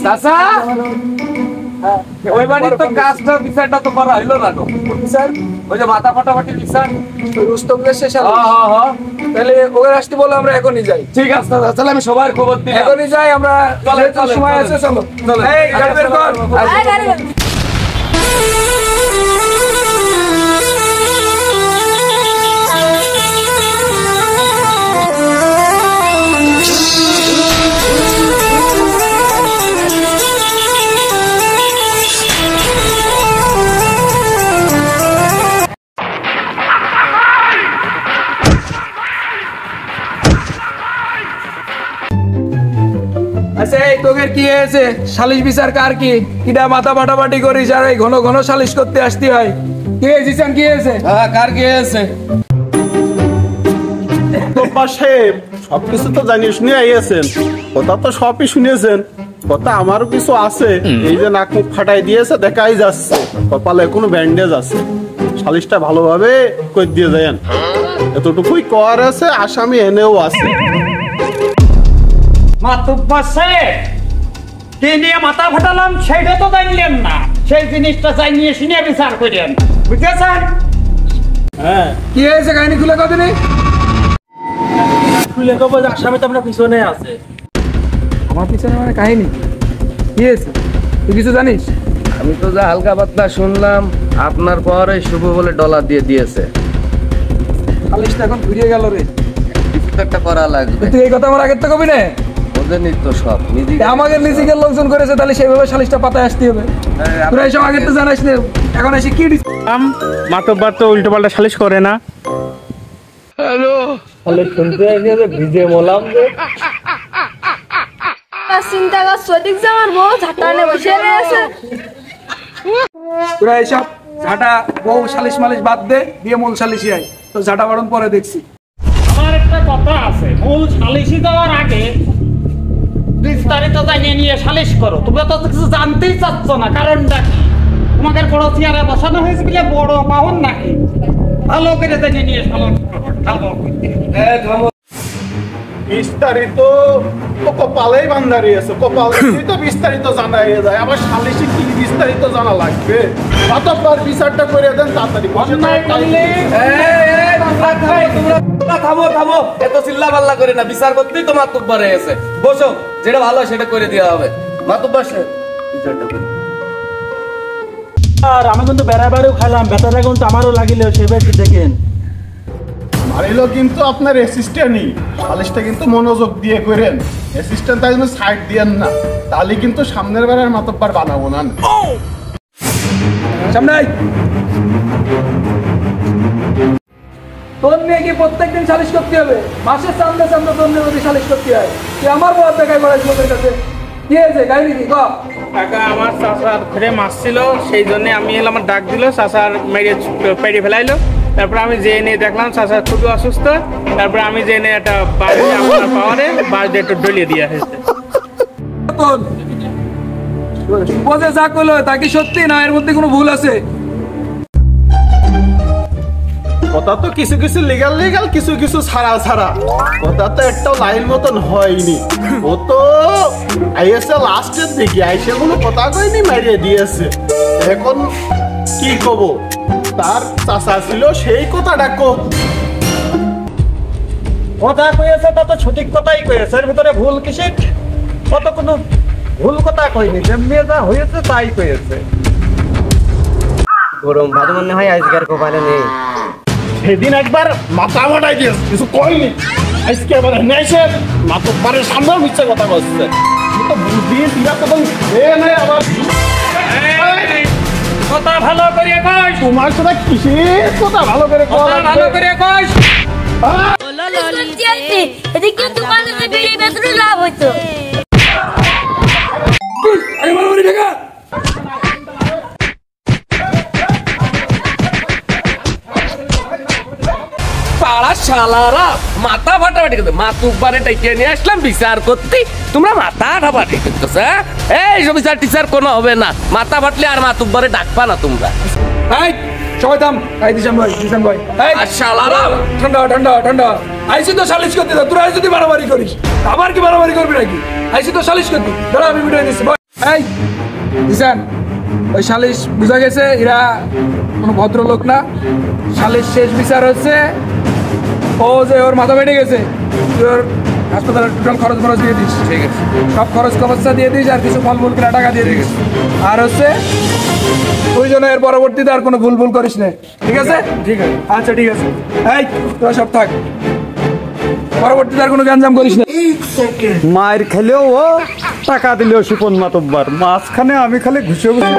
চাচা ওই বাড়ির তো কাজটা বিচারটা তো করা হইলো না তো স্যার ওই যে মাথা ফাটাফাটি বিচার রুস্তমদের শেষে হ্যাঁ তাহলে ওকে আসতে বলে আমরা এখনই যাই। ঠিক আছে দাদা, তাহলে আমি সবার খবর দিই। এখনই যাই আমরা, চলেন, যেহেতু চলেন, সময় আছে চলো। চলেন। এই গাড়ি বের কর। আচ্ছা এই তোদের কি হয়েছে? সালিশ বিচার কার কি? কিডা মাথা ফাটাফাটি করিস আর এই ঘন ঘন সালিশ করতে আসতে হয়? কি হয়েছে জিসান, কি হয়েছে? হ্যাঁ, কার কি হয়েছে? সাহেব সবকিছু তো জানিয়ে শুনে আইয়াছেন, কথা তো সবই শুনেছেন, কথা আমারও কিছু আছে। এই যে নাক মুখ ফাটাই দিয়েছে দেখাই যাচ্ছে, কপালে কোনো ব্যান্ডেজ আছে। সালিশটা ভালোভাবে করে দিয়ে যান, এতটুকুই কর আছে। আসামি এনেও আছে। মাতুব্বর সাহেব কি নিয়ে মাথা ফাটালাম সেইটা তো জানলেন না, সেই জিনিসটা জানিয়ে শুনে বিচার করেন, বুঝেছেন? হ্যাঁ, কি হয়েছে কাহিনী খুলে কদিন? খুলে কব যে আসামি তো আপনার পিছনে আছে। আমার পিছনে মানে কাহিনী কি হয়েছে? তুই কিছু জানিস? আমি তো যা হালকা পাতলা শুনলাম আপনার পরে শুভ বলে ডলার দিয়ে দিয়েছে। সালিশটা এখন ঘুরিয়ে গেল রে। কিছু তো একটা করা লাগবে। তুই এই কথা আমার আগের তো কবি না, ওদেরই তো সব নিজেকে আমাকে নিজেকে লোকজন করেছে, তাহলে সেইভাবে সালিশটা পাতায় আসতে হবে। তোরা এইসব আগের তো জানাস না, এখন এসে কি মাতব্বার তো উল্টো পাল্টা সালিশ করে না। চিন্তা কর সদিক জামার বউ ঝাঁটানে বসে রয়েছে। তোরা এইসব ঝাঁটা বউ সালিশ মালিশ বাদ দে, দিয়ে মূল সালিশি আয়। তো ঝাঁটা বাড়ন পরে দেখছি। আমার একটা কথা আছে, মূল সালিশি দেওয়ার আগে বিস্তারিত জানিয়ে নিয়ে সালিশ করো। তোমরা তো কিছু জানতেই চাচ্ছ না, কারণটা কি? তোমাদের বড় চেয়ারে বসানো হয়েছে বলে বড় পাহন নাকি? ভালো করে জানিয়ে নিয়ে সালিশ করো। বিস্তারিত তো কপালেই বান্ধারি আছে, কপালেই তো বিস্তারিত জানা হয়ে যায়। আমার সালিশি কি বিস্তারিত জানা লাগবে? মাতব্বার বিচারটা করে দেন তাড়াতাড়ি। অন্যায় করলে তোমরা থামো, এত চিল্লা পাল্লা করে না, বিচার করতেই তো মাতুব্বর হয়েছে। বসো, যেটা ভালো সেটা করে দেওয়া হবে। মাতুব্বর সাহেব বিচারটা করুন। আর আমি কিন্তু বেড়াবাড়িও খাইলাম, ব্যথাটা কিন্তু আমারও লাগিল, সেভাবে দেখেন। মারিল কিন্তু আপনার অ্যাসিস্ট্যান্টই, সালিশটা কিন্তু মনোযোগ দিয়ে করেন। অ্যাসিস্ট্যান্ট তাই জন্য সাইড দিয়েন না, তাহলে কিন্তু সামনের বেলার মাতব্বার বানাবো না। সামনে আয়। তোর নিয়ে কি প্রত্যেকদিন সালিশ করতে হবে? মাসের সামনে সামনে তোর নিয়ে যদি সালিশ করতে হয়, তুই আমার বউ দেখাই বেড়াইছ লোকের কাছে। কি হয়েছে কাহিনী কি? কাকা আমার চাচার ঘরে মাছ ছিল, সেই জন্য আমি এলাম, আমার ডাক দিল, চাচার মেরে পেড়ে ফেলাইলো। তারপর আমি যেয়ে নিয়ে দেখলাম চাচা খুবই অসুস্থ। তারপর আমি যেয়ে নিয়ে একটা বাড়ি আপনার পাওয়ারে বাড়িতে একটু ডলিয়ে দিয়ে এসেছে। বোঝে যা করলো তা কি সত্যি না এর মধ্যে কোনো ভুল আছে? কথা তো কিছু কিছু লিগাল লিগাল, কিছু কিছু ছাড়া ছাড়া। কথা তো একটাও লাইন মতন হয়নি। ও তো আইএসএ লাস্টের দিকে আইসে কোনো কথা কইনি, মারিয়ে দিয়েছে। এখন কি কব? তার চাচা ছিল, সেই কথাটা কথা কয়েছে তা তো সঠিক কথাই কয়েছে, এর ভিতরে ভুল কিসের? কত কোনো ভুল কথা কইনি, যেমনি যা হয়েছে তাই কয়েছে। গরম ভাত মনে হয় আজকের কপালে নেই। সেদিন একবার মাথা মাটাই দিয়েছে, কিছু কয়নি। আজকে আবার নেছে মাতব্বারের সামনেও মিথ্যা কথা বলছে। তো বুদ্ধি দিরা তখন নাই আবার কথা ভালো করে কই, তোমার সাথে কিসের কথা ভালো করে কথা ভালো করে কই। এদিকে দোকানে বিড়ি বেচলে লাভ হইতো। আগে মারামারি ঢাকা। পাড়া শালারা মাথা ফাটাফাটি করতে, মাতুব্বারে ডেকে নিয়ে আসলাম বিচার করতে, তোমরা মাথা ফাটাফাটি করতেছে। এইসব বিচার টিচার কোনো হবে না, মাথা ফাটলে আর মাতুব্বারে ডাকবা না তোমরা। সবাই থাম। এই দিশান ভাই এই শালারা ঠান্ডা ঠান্ডা ঠান্ডা। আইসি তো সালিশ করতে, তোরা যদি মারামারি করিস আবার কি মারামারি করবি নাকি? আইসি তো সালিশ করতে, দাঁড়া আমি ভিডিও দিচ্ছি। এই দিশান, ওই সালিশ বুঝা গেছে এরা কোনো ভদ্রলোক না। সালিশ শেষ বিচার হচ্ছে ও যে ওর মাথা বেড়ে গেছে, তুই ওর হাসপাতালের টোটাল খরচ দিয়ে দিস। ঠিক আছে, সব খরচা দিয়ে দিস আর কিছু ফলমূল কেনা টাকা দিয়ে দিস। আর হচ্ছে তুই যেন এর পরবর্তীতে আর কোনো ভুল করিস না, ঠিক আছে? ঠিক আছে, আচ্ছা ঠিক আছে। এই তোরা সব থাক, পরবর্তীতে আর কোনো গ্যাঞ্জাম করিস না। মায়ের খেলেও ও টাকা দিলেও শিপন মাতব্বার, মাঝখানে আমি খালি ঘুষে ঘুষে